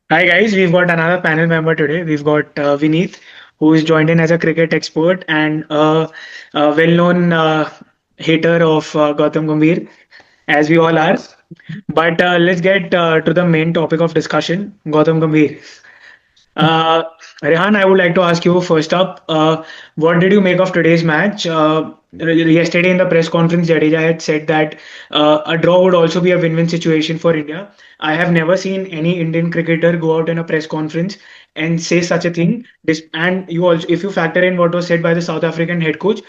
Hi guys, we've got another panel member today. We've got Vineet, who is joined in as a cricket expert and a well-known hater of Gautam Gambhir, as we all are. But let's get to the main topic of discussion, Gautam Gambhir. Uh, Rehan, I would like to ask you first up, what did you make of today's match? Yesterday in the press conference, Jadeja had said that a draw would also be a win-win situation for India. I have never seen any Indian cricketer go out in a press conference and say such a thing. And you also, if you factor in what was said by the South African head coach,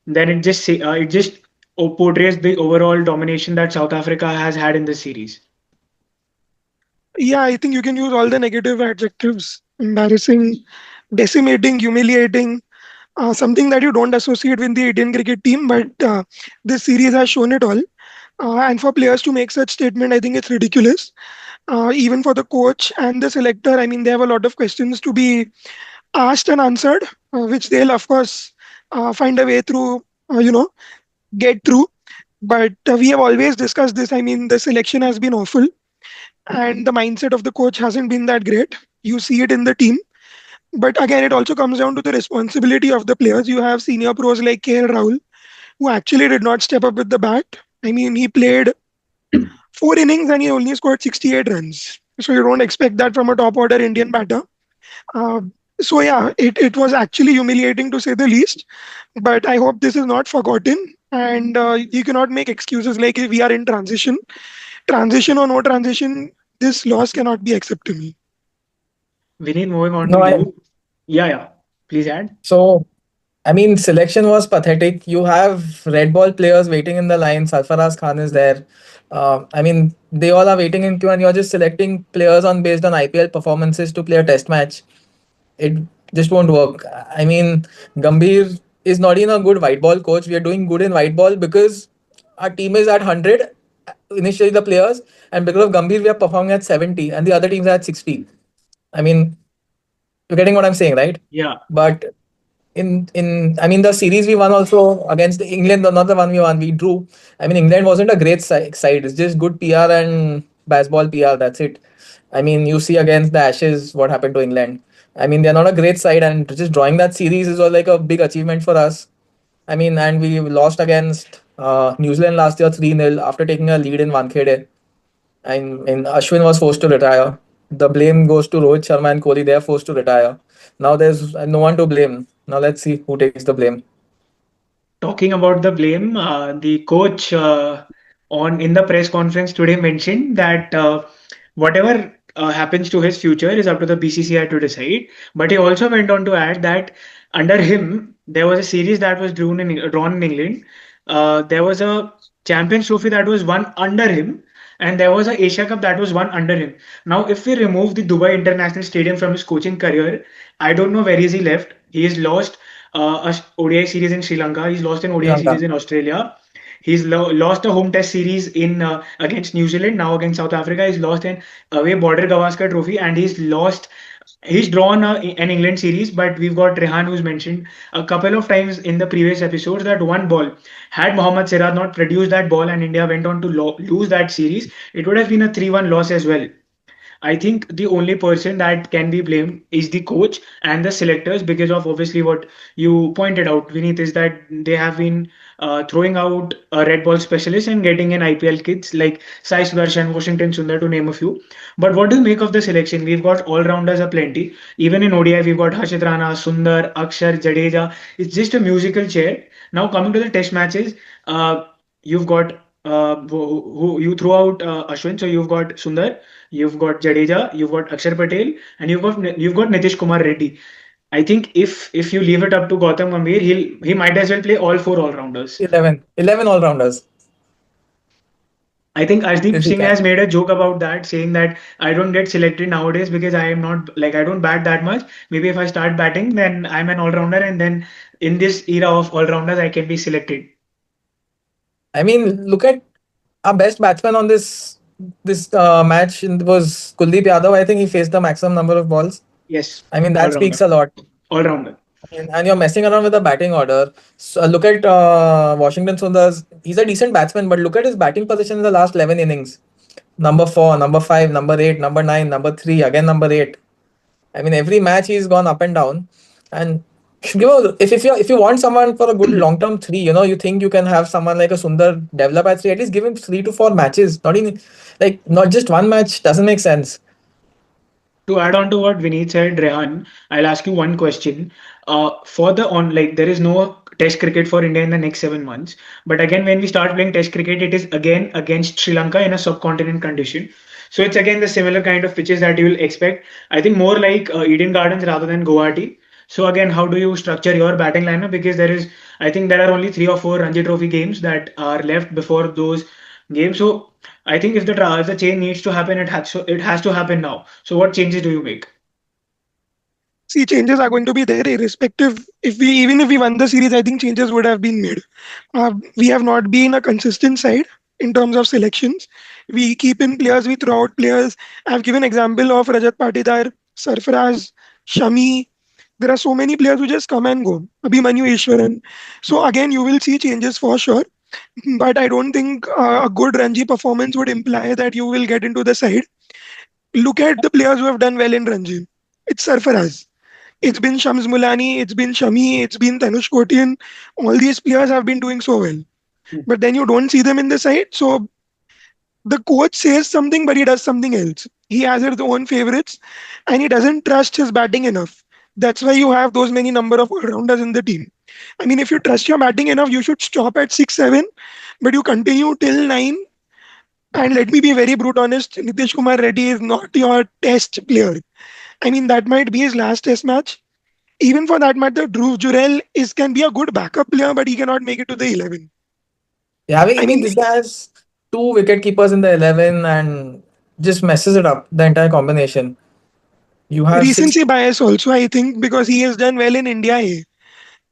then it just portrays the overall domination that South Africa has had in this series. Yeah, I think you can use all the negative adjectives: embarrassing, decimating, humiliating, something that you don't associate with the Indian cricket team. But this series has shown it all. And for players to make such statement, I think it's ridiculous. Even for the coach and the selector, I mean, they have a lot of questions to be asked and answered, which they'll of course find a way through, get through. But we have always discussed this. I mean, the selection has been awful and the mindset of the coach hasn't been that great. You see it in the team. But again, it also comes down to the responsibility of the players. You have senior pros like KL Rahul, who actually did not step up with the bat. I mean, he played 4 innings and he only scored 68 runs. So you don't expect that from a top order Indian batter. Uh, so yeah, it was actually humiliating to say the least. But I hope this is not forgotten. And you cannot make excuses like we are in transition. Transition or no transition, this loss cannot be acceptable. Vineet, moving on to No, you. Yeah, yeah. Please add. so I mean, selection was pathetic. You have red ball players waiting in the line. Sarfaraz Khan is there. I mean, they all are waiting in queue, and you're just selecting players on based on IPL performances to play a test match. It just won't work. I mean, Gambhir is not even a good white ball coach. We are doing good in white ball because our team is at 100 initially, the players, and because of Gambhir, we are performing at 70, and the other teams are at 60. I mean, you're getting what I'm saying, right? Yeah. But in I mean the series we won also against England, not the one we won, we drew. I mean England wasn't a great side. It's just good PR and baseball PR. That's it. I mean you see against the Ashes what happened to England. I mean they're not a great side, and just drawing that series is all like a big achievement for us. I mean, and we lost against New Zealand last year 3-0 after taking a lead in Wankhede. And Ashwin was forced to retire. The blame goes to Rohit Sharma and Kohli. They are forced to retire. Now there's no one to blame. Now let's see who takes the blame. Talking about the blame, the coach on in the press conference today mentioned that whatever happens to his future is up to the BCCI to decide. But he also went on to add that under him there was a series that was drawn in England. There was a Champions Trophy that was won under him. And there was a Asia Cup that was won under him. Now, if we remove the Dubai International Stadium from his coaching career, I don't know where is he left. He has lost a ODI series in Sri Lanka. He's lost an Sri ODI series Lanka. in Australia. He's lost a home test series in against New Zealand. Now against South Africa, he's lost an away Border Gavaskar Trophy, and He's drawn an England series, but we've got Rehan who's mentioned a couple of times in the previous episodes that one ball, had Mohammad Siraj not produced that ball and India went on to lose that series, it would have been a 3-1 loss as well. I think the only person that can be blamed is the coach and the selectors because of obviously what you pointed out, Vineet, is that they have been throwing out a red ball specialist and getting in IPL kids like Sai Sudarshan, Washington Sundar, to name a few. But what do you make of the selection? We've got all rounders aplenty. Even in ODI, we've got Harshit Rana, Sundar, Akshar, Jadeja. It's just a musical chair. Now coming to the test matches, you've got who you threw out Ashwin, so you've got Sundar. You've got Jadeja, you've got Akshar Patel, and you've got Nitish Kumar Reddy. I think if you leave it up to Gautam Gambhir, he might as well play all four all rounders. 11 all rounders I think Arshdeep if he Singh can. has made a joke about that, saying that I don't get selected nowadays because I am not like I don't bat that much. Maybe if I start batting, then I'm an all rounder, and then in this era of all rounders, I can be selected. I mean, look at our best batsman on this match was Kuldeep Yadav. I think he faced the maximum number of balls. Yes, I mean, all that rounder, speaks a lot. all rounder. And you're messing around with the batting order. So look at Washington Sundar's. He's a decent batsman, but look at his batting position in the last 11 innings. number 4, number 5, number 8, number 9, number 3, again number 8. I mean, every match he's gone up and down. And if you want someone for a good long term three, you think you can have someone like a Sundar develop at three, at least give him 3 to 4 matches. Not even like not just one match doesn't make sense. To add on to what Vineet said, Rehan, I'll ask you one question. For the on like there is no Test cricket for India in the next 7 months. But again, when we start playing Test cricket, it is again against Sri Lanka in a subcontinent condition. So it's again the similar kind of pitches that you will expect. I think more like Eden Gardens rather than Guwahati. So again, how do you structure your batting lineup? Because I think there are only 3 or 4 Ranji Trophy games that are left before those games. So I think if the change needs to happen, it has to happen now. So what changes do you make? See, changes are going to be there irrespective. Even if we won the series, I think changes would have been made. We have not been a consistent side in terms of selections. We keep in players, we throw out players. I've given example of Rajat Patidar, Sarfaraz, Shami. There are so many players who just come and go. Abhimanyu Ishwaran. So again, you will see changes for sure. But I don't think a good Ranji performance would imply that you will get into the side. Look at the players who have done well in Ranji. It's Sarfaraz. It's been Shams Mulani, it's been Shami, it's been Tanush Kotian. All these players have been doing so well. Hmm. But then you don't see them in the side. So the coach says something, but he does something else. He has his own favorites and he doesn't trust his batting enough. That's why you have those many number of all-rounders in the team. I mean, if you trust your batting enough, you should stop at 6, 7, but you continue till 9. And let me be very brute honest, Nitish Kumar Reddy is not your test player. I mean, that might be his last test match. Even for that matter, Dhruv Jurel can be a good backup player, but he cannot make it to the 11. Yeah, I I mean mean, this guy has two wicket keepers in the 11 and just messes it up the entire combination. You have six. recency bias also, I think, because he has done well in India A.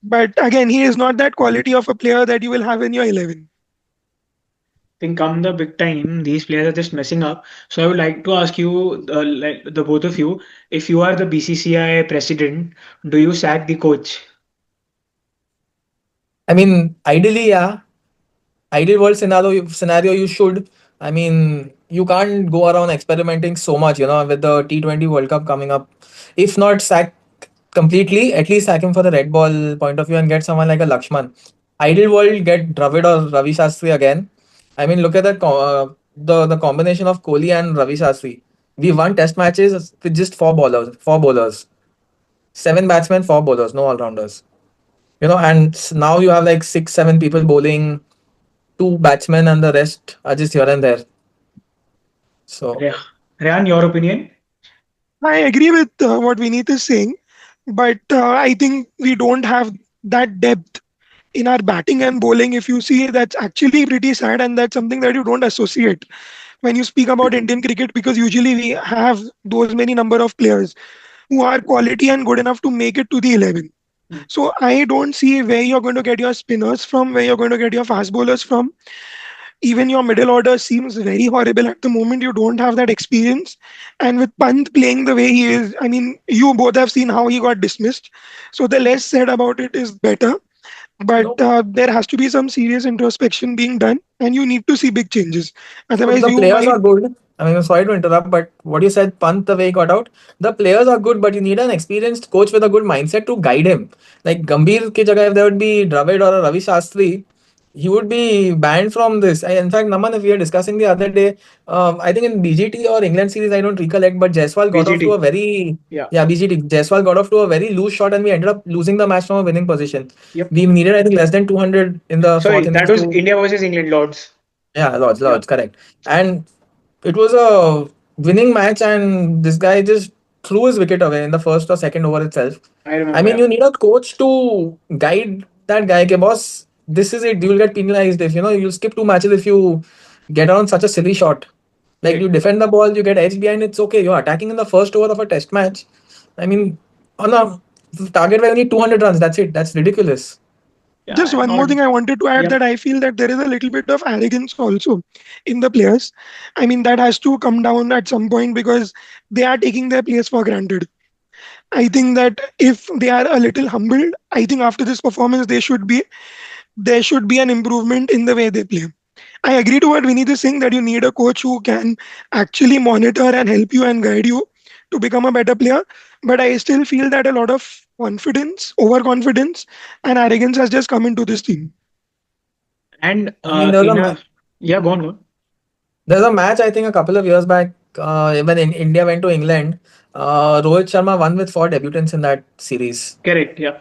But again, he is not that quality of a player that you will have in your 11. Think come the big time, these players are just messing up. So I would like to ask you, like the both of you, if you are the BCCI president, do you sack the coach? I mean, ideally, yeah. Ideal world scenario you should. I mean, you can't go around experimenting so much, with the T20 World Cup coming up. If not sack completely, at least sack him for the red ball point of view and get someone like a Lakshman. Ideal world, get Dravid or Ravi Shastri again. I mean, look at the combination of Kohli and Ravi Shastri. We won test matches with just four bowlers, 7 batsmen, 4 bowlers, no all rounders. And now you have like 6, 7 people bowling, 2 batsmen, and the rest are just here and there. So Rehan, your opinion? I agree with what Vineet is saying, but I think we don't have that depth in our batting and bowling. If you see, that's actually pretty sad, and that's something that you don't associate when you speak about Indian cricket, because usually we have those many number of players who are quality and good enough to make it to the 11. Hmm. So I don't see where you're going to get your spinners from, where you're going to get your fast bowlers from. Even your middle order seems very horrible at the moment. You don't have that experience. And with Pant playing the way he is, I mean, you both have seen how he got dismissed. So the less said about it is better. But no, there has to be some serious introspection being done, and you need to see big changes. so Otherwise, the you players might are good. I mean, I'm sorry to interrupt, but what you said, Pant, the way he got out, the players are good, but you need an experienced coach with a good mindset to guide him. Like Gambhir ki jagah, if there would be Dravid or a Ravi Shastri, he would be banned from this. In fact, Naman, if we were discussing the other day, I think in BGT or England series, I don't recollect, but Jaiswal got off to a BGT. very, Yeah. yeah, BGT. Jaiswal got off to a very loose shot, and we ended up losing the match from a winning position. Yep. We needed, I think, less than 200 in the Sorry, fourth that innings was to. India versus England, Lords. Yeah, Lords, Yeah, Lords, correct. And it was a winning match, and this guy just threw his wicket away in the first or second over itself. I I remember. mean, Yeah. you need a coach to guide that guy. Okay, boss, this is it. You will get penalized if you'll skip 2 matches if you get on such a silly shot. Like Right. you defend the ball, you get edge behind. It's okay. You're attacking in the first over of a test match. I mean, on a target where you need 200 runs. That's it. That's ridiculous. just Yeah, one more not. thing I wanted to add, Yep. that I feel that there is a little bit of arrogance also in the players. I mean, that has to come down at some point because they are taking their place for granted. I think that if they are a little humbled, I think after this performance, there should be an improvement in the way they play. I agree to what Vineet is saying, that you need a coach who can actually monitor and help you and guide you to become a better player. But I still feel that a lot of confidence, overconfidence, and arrogance has just come into this team. And I mean, in a yeah, go on, go on. there's a match I think a couple of years back when India went to England. Rohit Sharma won with four debutants in that series. Correct. Yeah.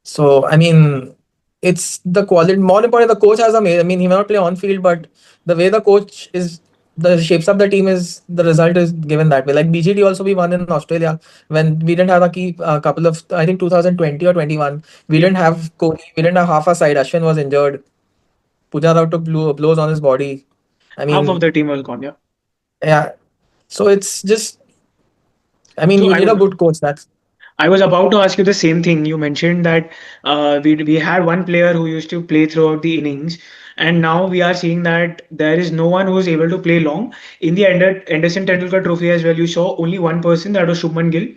So I mean, it's the quality. More important, the coach has a. I mean, he may not play on field, but the way the coach is, the shapes up the team is the result is given that way. Like BGT also we won in Australia when we didn't have a key couple of, I think 2020 or 21. We Yep. didn't have Kohli. We didn't have half a side. Ashwin was injured. Pujara took blows on his body. I Half of mean, the team was gone. Yeah. yeah. So it's just. I mean, So you need a good coach. That's I was about to ask you the same thing. You mentioned that we had one player who used to play throughout the innings, and now we are seeing that there is no one who is able to play long. In the Anderson Tendulkar Trophy as well, you saw only one person, that was Shubman Gill,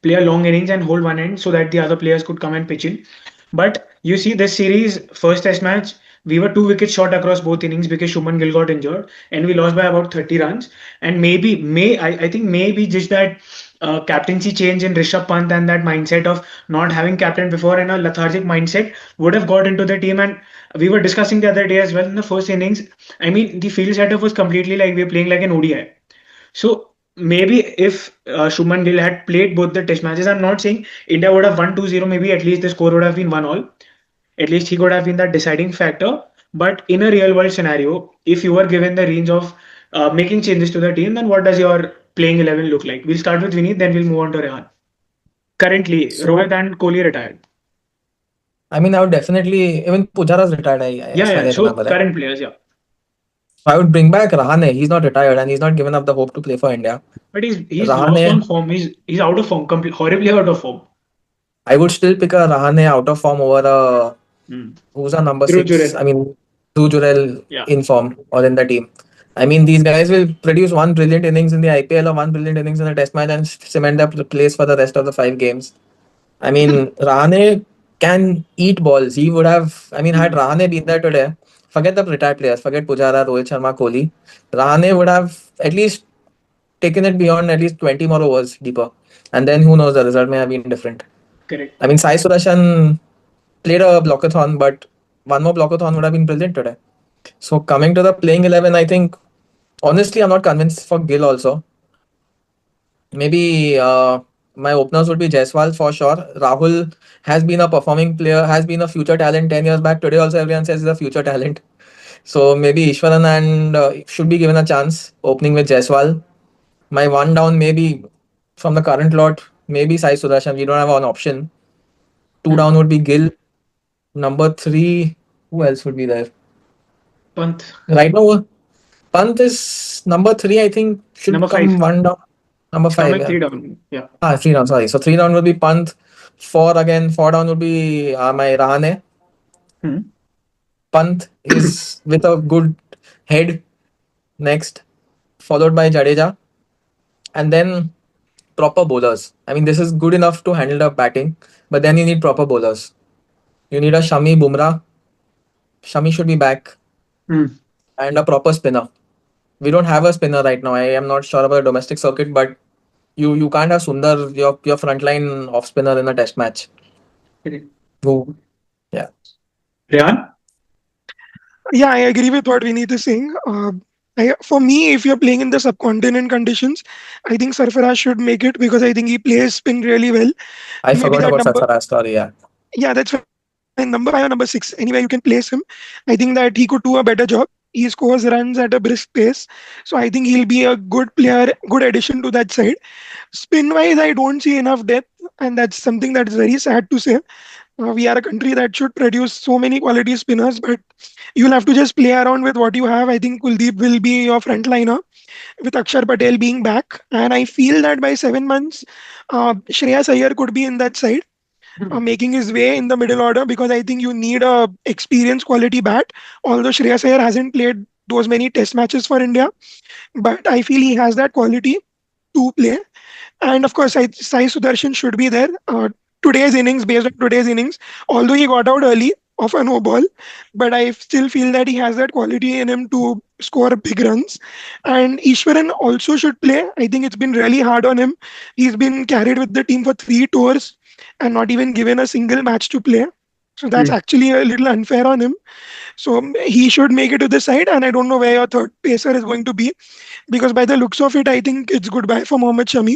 play a long innings and hold one end so that the other players could come and pitch in. But you see, this series, first test match, we were 2 wickets short across both innings because Shubman Gill got injured and we lost by about 30 runs. And I think maybe just that captaincy change in Rishabh Pant and that mindset of not having captain before and a lethargic mindset would have got into the team. And we were discussing the other day as well in the first innings. I mean, the field setup was completely like we are playing like an ODI. So maybe if Shubman Gill had played both the test matches, I'm not saying India would have won 2-0, maybe at least the score would have been 1-all. At least he could have been that deciding factor. But in a real world scenario, if you were given the range of making changes to the team, then what does your playing 11 look like? We'll start with Vineet, then we'll move on to Rehan. Currently, so. Rohit and Kohli retired. I mean, I would definitely even Pujara's retired. As Yeah, far as yeah. I So remember, right? current players, yeah. So I would bring back Rahane. He's not retired and he's not given up the hope to play for India. But he's lost on Rahane, form. He's out of form, horribly out of form. I would still pick a Rahane out of form over a Hmm. who's a number Dhruv six. Jurel. I mean, Jurel Yeah, in form or in the team. I mean, these guys will produce one brilliant innings in the IPL or one brilliant innings in a Test match and cement their place for the rest of the 5 games. I mean, Rahane can eat balls. He would have. I mean, had hmm. Rahane been there today, forget the retired players, forget Pujara, Rohit Sharma, Kohli. Rahane would have at least taken it beyond at least 20 more overs deeper. And then who knows, the result may have been different. Correct. I mean, Sai Sudarshan played a blockathon, but one more blockathon would have been brilliant today. So coming to the playing 11, I think honestly, I'm not convinced for Gill also. Maybe my openers would be Jaiswal for sure. Rahul has been a performing player, has been a future talent 10 years back. Today also everyone says he's a future talent. So maybe Ishwaran and should be given a chance opening with Jaiswal. My one down maybe from the current lot, maybe Sai Sudarshan. We don't have an option. Two Hmm. down would be Gill. Number three, who else would be there? Pant, Right now, Pant is number three. I think should number five. come one down. Number He's five, coming yeah. three down. Yeah. Three down. Sorry. So three down would be Pant. Four again. Four down would be my Rahane. Hmm. Pant is with a good head next, followed by Jadeja, and then proper bowlers. I mean, this is good enough to handle the batting, but then you need proper bowlers. You need a Shami Bumrah. Shami should be back, Hmm. and a proper spinner. We don't have a spinner right now. I am not sure about the domestic circuit, but you can't have Sundar, your frontline off spinner in a test match. Correct. Who, yeah, Rehan? Yeah, I agree with what Vineet is saying. For me, if you're playing in the subcontinent conditions, I think Sarfaraz should make it because I think he plays spin really well. I Maybe forgot that about number, Sarfaraz. Sorry, yeah. yeah, that's fine. Number 5 or number 6, anywhere you can place him. I think that he could do a better job. He scores runs at a brisk pace. So I think he'll be a good player, good addition to that side. Spin wise, I don't see enough depth, and that's something that's very sad to say. We are a country that should produce so many quality spinners, but you'll have to just play around with what you have. I think Kuldeep will be your frontliner with Akshar Patel being back, and I feel that by 7 months, Shreyas Iyer could be in that side, Hmm. making his way in the middle order because I think you need a experienced quality bat. Although Shreyas Iyer hasn't played those many test matches for India, but I feel he has that quality to play. And of course, Sai Sudarshan should be there. Today's innings, based on today's innings, although he got out early, of a no ball, but I still feel that he has that quality in him to score big runs. And Ishwaran also should play. I think it's been really hard on him. He's been carried with the team for 3 tours and not even given a single match to play. So that's Hmm. actually a little unfair on him. So he should make it to the side, and I don't know where your third pacer is going to be, because by the looks of it, I think it's goodbye for Mohammad Shami,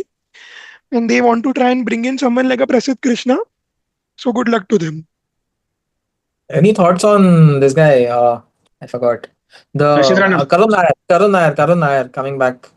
and they want to try and bring in someone like a Prasidh Krishna. So good luck to them. Any thoughts on this guy? I forgot. The Rashid Rana. Karun Nair coming back.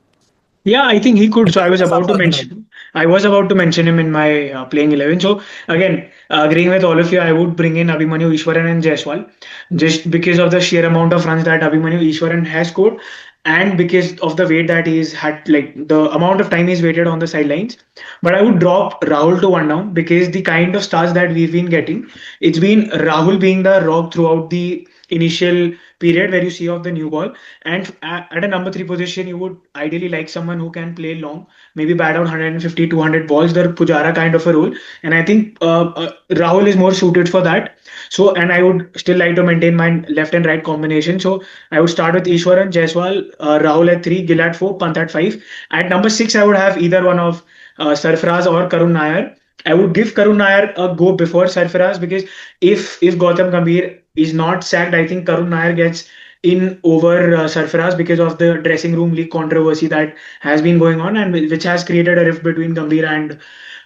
Yeah, I think he could. So I was about to Somehow he might. mention, I was about to mention him in my playing 11. So again, agreeing with all of you, I would bring in Abhimanyu Ishwaran and Jaiswal, just because of the sheer amount of runs that Abhimanyu Ishwaran has scored, and because of the weight that he's had, like the amount of time he's waited on the sidelines. But I would drop Rahul to one down because the kind of stars that we've been getting, it's been Rahul being the rock throughout the initial period where you see off the new ball. And at a number three position, you would ideally like someone who can play long, maybe bat out 150, 200 balls, the Pujara kind of a role. And I think Rahul is more suited for that. So, and I would still like to maintain my left and right combination. So, I would start with Ishwaran, Jaiswal, Rahul at three, Gill at four, Pant at five. At number six, I would have either one of Sarfaraz or Karun Nair. I would give Karun Nair a go before Sarfaraz because if Gautam Gambhir is not sacked, I think Karun Nair gets in over Sarfaraz because of the dressing room league controversy that has been going on and which has created a rift between Gambhir and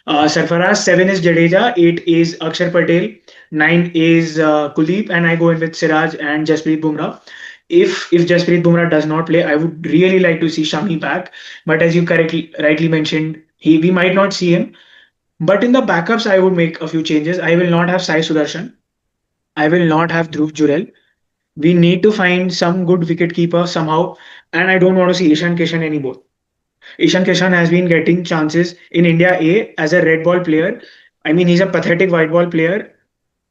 Sarfaraz. Seven is Jadeja, eight is Akshar Patel, nine is Kuldeep, and I go in with Siraj and Jasprit Bumrah. If Jasprit Bumrah does not play, I would really like to see Shami back. But as you correctly rightly mentioned, we might not see him. But in the backups, I would make a few changes. I will not have Sai Sudarshan. I will not have Dhruv Jurel. We need to find some good wicket keeper somehow. And I don't want to see Ishan Kishan anymore. Ishan Kishan has been getting chances in India A as a red ball player. I mean, he's a pathetic white ball player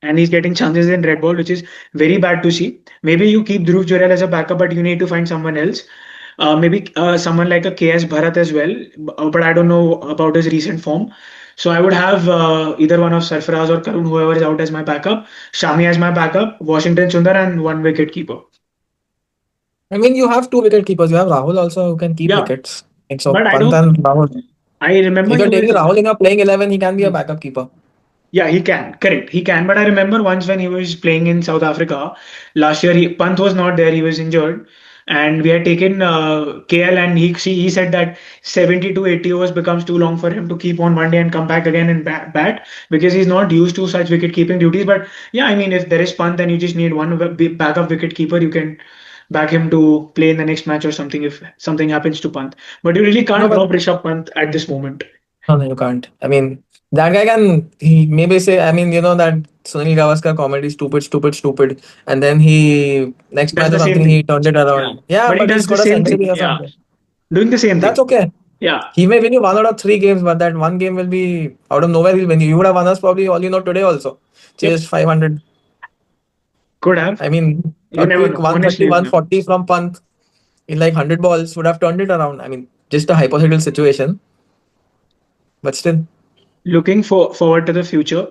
and he's getting chances in red ball, which is very bad to see. Maybe you keep Dhruv Jurel as a backup, but you need to find someone else. Maybe someone like a KS Bharat as well, but I don't know about his recent form. So I would have either one of Sarfaraz or Karun, whoever is out as my backup, Shami as my backup, Washington Sundar, and one wicket keeper. I mean, you have two wicket keepers. You have Rahul also who can keep Yeah, wickets. And so but I Pant don't. and Rahul. I remember If he you're taking was. Rahul in your playing 11, he can be a backup keeper. Yeah, he can. Correct. He can. But I remember once when he was playing in South Africa last year, Pant was not there. He was injured. And we had taken KL, and he said that 70 to 80 overs becomes too long for him to keep on one day and come back again and bat because he's not used to such wicket keeping duties. But yeah, I mean, if there is Pant, then you just need one backup wicket keeper. You can back him to play in the next match or something if something happens to Pant. But you really No, can't but drop Rishabh Pant at this moment. no, you can't. I mean, that guy can, he maybe say, I mean, that Sunil Gavaskar comedy, stupid, stupid, stupid. And then he, next Does match or the something, same he thing. turned it Yeah. around. Yeah, But he but he does the scored a same thing. century or Yeah. something. Doing the same That's thing. okay. Yeah, He may win you one out of three games, but that one game will be out of nowhere. He'll win you. You would have won us probably all today also. yep, Chased 500. could have. I mean, You a never quick know. Honestly, 130, you never. 140 from Pant in like 100 balls would have turned it around. I mean, just a hypothetical situation, but still. Looking forward to the future.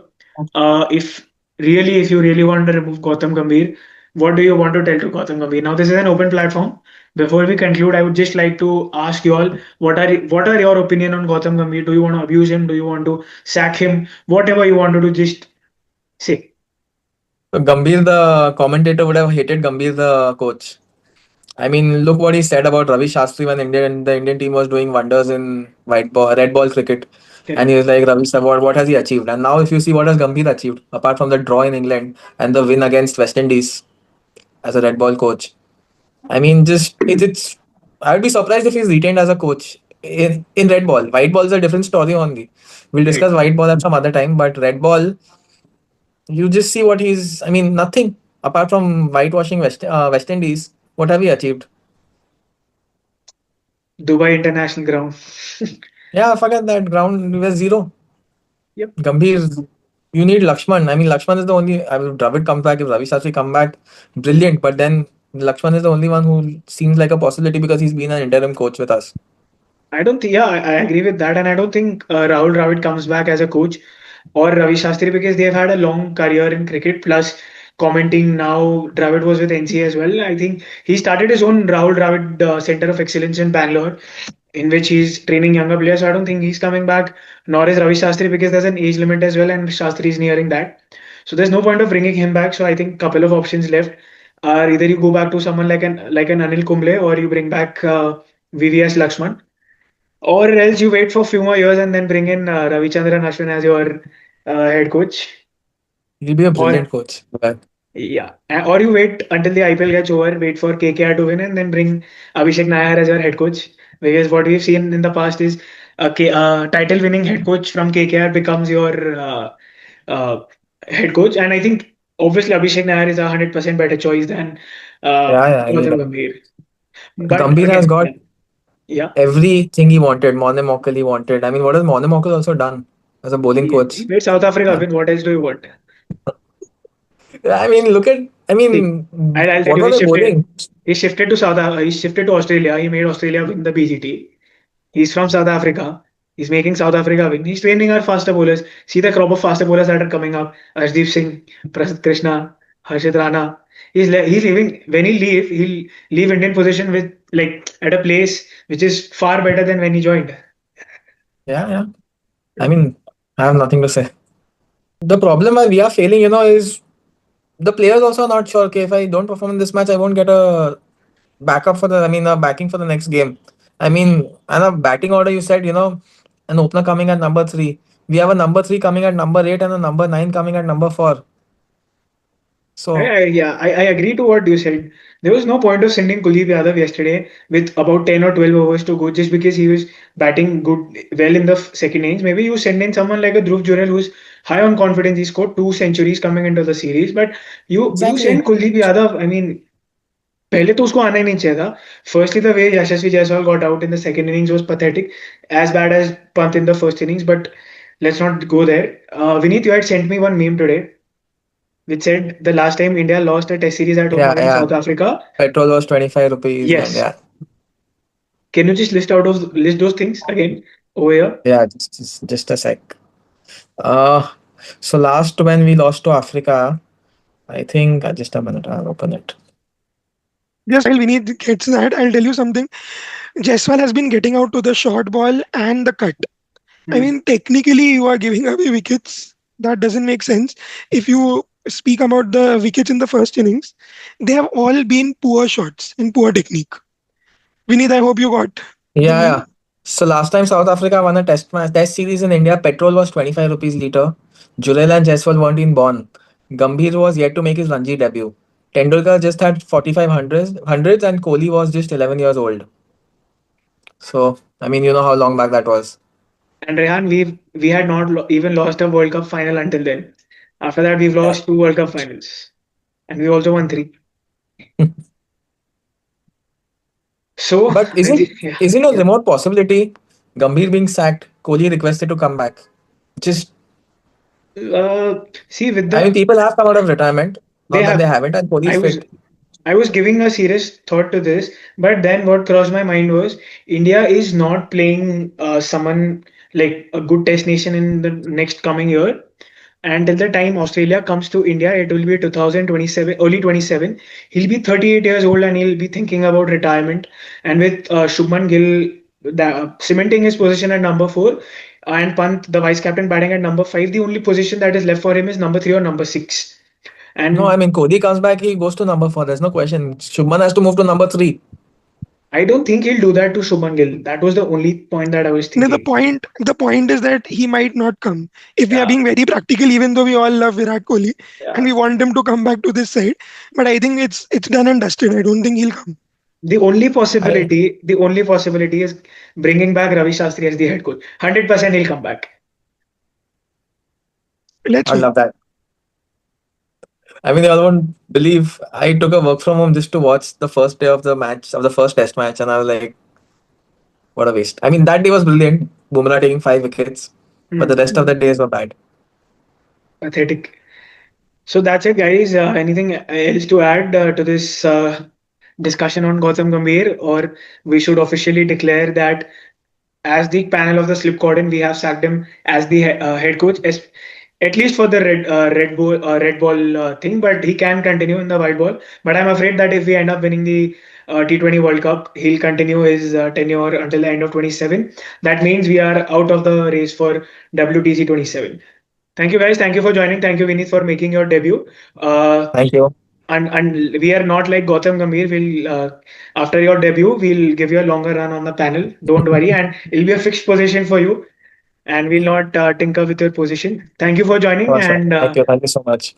If you really want to remove Gautam Gambhir, what do you want to tell to Gautam Gambhir? Now, this is an open platform. Before we conclude, I would just like to ask you all, what are your opinion on Gautam Gambhir? Do you want to abuse him? Do you want to sack him? Whatever you want to do, just say. So Gambhir, the commentator, would have hated Gambhir, the coach. I mean, look what he said about Ravi Shastri when the Indian team was doing wonders in red ball cricket, and he Correct. was like, Ravi, sir, what has he achieved? And now, if you see what has Gambhir achieved, apart from the draw in England and the win against West Indies as a red ball coach, I mean, just it's. I would be surprised if he's retained as a coach in red ball. White ball is a different story only. We'll Right. discuss white ball at some other time, but red ball, you just see what he's. I mean, nothing apart from whitewashing West Indies. What have we achieved? Dubai International Ground. Yeah, forget that. Ground was zero. Yep. Gambhir, you need Lakshman. I mean, Lakshman is the only. I mean, Dravid comes back. If Ravi Shastri come back, brilliant. But then Lakshman is the only one who seems like a possibility because he's been an interim coach with us. I don't think, yeah, I agree with that. And I don't think Rahul Dravid comes back as a coach or Ravi Shastri because they've had a long career in cricket. Plus, commenting now. Dravid was with NCA as well. I think he started his own Rahul Dravid Center of Excellence in Bangalore, in which he's training younger players. So I don't think he's coming back, nor is Ravi Shastri, because there's an age limit as well, and Shastri is nearing that. So there's no point of bringing him back. So I think couple of options left are either you go back to someone like an Anil Kumble, or you bring back VVS Lakshman, or else you wait for a few more years and then bring in Ravichandran Ashwin as your head coach. He'll be a Or brilliant coach. Okay. yeah, or you wait until the IPL gets over, wait for KKR to win, and then bring Abhishek Nair as your head coach. Because what we've seen in the past is title-winning head coach from KKR becomes your uh, head coach, and I think obviously Abhishek Nair is 100% better choice than Yeah, yeah. I mean, Gautam Gambhir. But Gambhir has again, got yeah, everything he wanted. Mone Mokkal he wanted. I mean, what has Mone Mokkal also done as a bowling he coach? made South Africa Yeah. win. What else do you want? I mean, look at. I See, mean, I'll tell what you, was the bowling? he shifted to Australia. He made Australia win the BGT. He's from South Africa. He's making South Africa win. He's training our faster bowlers. See the crop of faster bowlers that are coming up. Arshdeep Singh, Prasidh Krishna, Harshit Rana. He's leaving. When he leave, he'll leave Indian position with like at a place which is far better than when he joined. Yeah, yeah. I mean, I have nothing to say. The problem why we are failing, is the players also are not sure. Okay, if I don't perform in this match, I won't get a backup for a backing for the next game. I mean, and a batting order, you said, an opener coming at number three. We have a number three coming at number eight and a number nine coming at number four. So, I agree to what you said. There was no point of sending Kuldeep Yadav yesterday with about 10 or 12 overs to go just because he was batting well in the second innings. Maybe you send in someone like a Dhruv Jurel who's high on confidence. He scored 2 centuries coming into the series. But you exactly. send Kuldeep Yadav, I mean, पहले तो उसको आना ही नहीं चाहिए था. Firstly, the way Yashasvi Jaiswal got out in the second innings was pathetic, as bad as Pant in the first innings. But let's not go there. Vineet, you had sent me one meme today which said the last time India lost a test series at home Yeah, against yeah. South Africa. Petrol was 25 rupees. And Yes. yeah, Can you just list those things again over here? yeah, just a sec. Uh, so last when we lost to Africa, I think just a minute, I'll open it. Just while Vinny gets that, I'll tell you something. Jaiswal has been getting out to the short ball and the cut. I Hmm. mean, technically, you are giving away wickets. That doesn't make sense. If you speak about the wickets in the first innings, they have all been poor shots and poor technique. Vinith, I hope you got the Yeah, meme. yeah. So last time South Africa won a test series in India, petrol was 25 rupees liter. Jurel and Jaiswal weren't even born. Gambhir was yet to make his Ranji debut. Tendulkar just had 45 hundreds and Kohli was just 11 years old. So, I mean, you know how long back that was. And Rehan, we had not even lost a World Cup final until then. After that, we've Yeah. lost 2 World Cup finals, and we also won 3. So But I think, yeah, isn't a yeah. remote possibility Gambhir being sacked, Kohli requested to come back? Just, See, with I mean, the people have come out of retirement. they Not that have. they haven't, and Kohli I is was fit. I was giving a serious thought to this, but then what crossed my mind was India is not playing someone like a good test nation in the next coming year. And till the time Australia comes to India, it will be 2027, early 27. He'll be 38 years old and he'll be thinking about retirement. And with Shubman Gill cementing his position at number 4 and Pant, the vice captain, batting at number 5, the only position that is left for him is number 3 or number 6. No, I And mean, Kohli comes back, he goes to number four. There's no question. Shubman has to move to number three. I don't think he'll do that to Shubman Gill. That was the only point that I was Now, thinking. the point is that he might not come. If we are Yeah, being very practical, even though we all love Virat Kohli and yeah. we want him to come back to this side, but I think it's done and dusted. I don't think he'll come. I The only possibility is bringing back Ravi Shastri as the head coach. 100% he'll come back. Let's I hope. love that. I mean, y'all won't believe I took a work from home just to watch the first day of the match, of the first test match, and I was like, what a waste. I mean, that day was brilliant. Bumrah taking 5 wickets, but the Hmm. rest of the days were bad. Pathetic. So that's it, guys. Anything else to add to this discussion on Gautam Gambhir, or we should officially declare that as the panel of the slip cordon, we have sacked him as the head coach. at least for the red ball thing. But he can continue in the white ball. But I'm afraid that if we end up winning the T20 World Cup, he'll continue his tenure until the end of 27. That means we are out of the race for WTC 27. Thank you guys. Thank you for joining. Thank you, Vinith, for making your debut. Uh, Thank you. and we are not like Gautam Gambhir. We'll after your debut, we'll give you a longer run on the panel. Don't worry, and it'll be a fixed position for you, and we'll not tinker with your position. Thank you for joining, Sure, sure. and Thank you. Thank you so much.